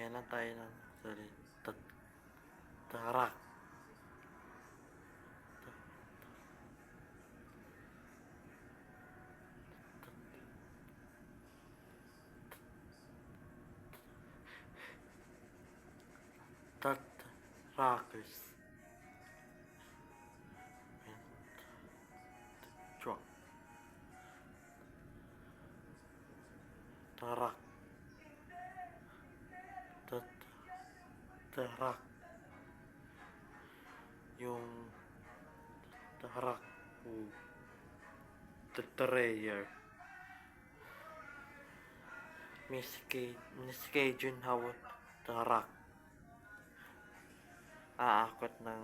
Meron tayo ng tarak. Rockers. Truck. Tarak. Tarak. Yung tarak. Trayer. Miss Junhao tarak. Aakot ng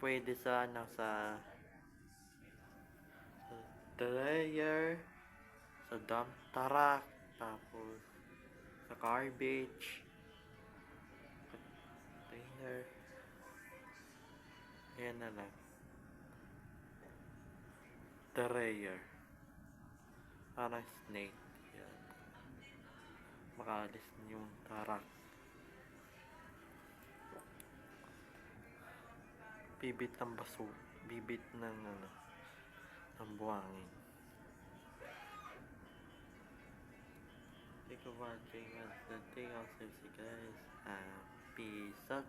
pwede sa dryer, sa dump tarak, tapos sa garbage, container. Ayan na lang. Dryer. Parang snake. Yan. Makaalis yung tarak. Bibit ng baso. Bibit ng ng buhangin. Thank you for watching. Thank you guys. Peace out.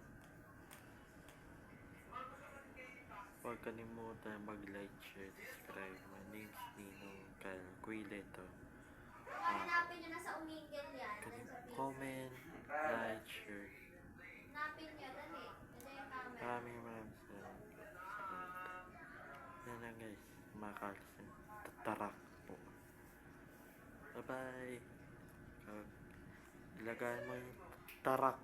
Huwag kalimutan mag-like, share, subscribe. My name's Ninong Calcuileto. Hanapin nyo na sa uminggan yan. Comment, like, share. Hanapin nyo, dali. Ito yung camera. Maraming salamat. Yan lang guys. Makalis ng tarak po. Bye bye. Ilagay mo yung tarak.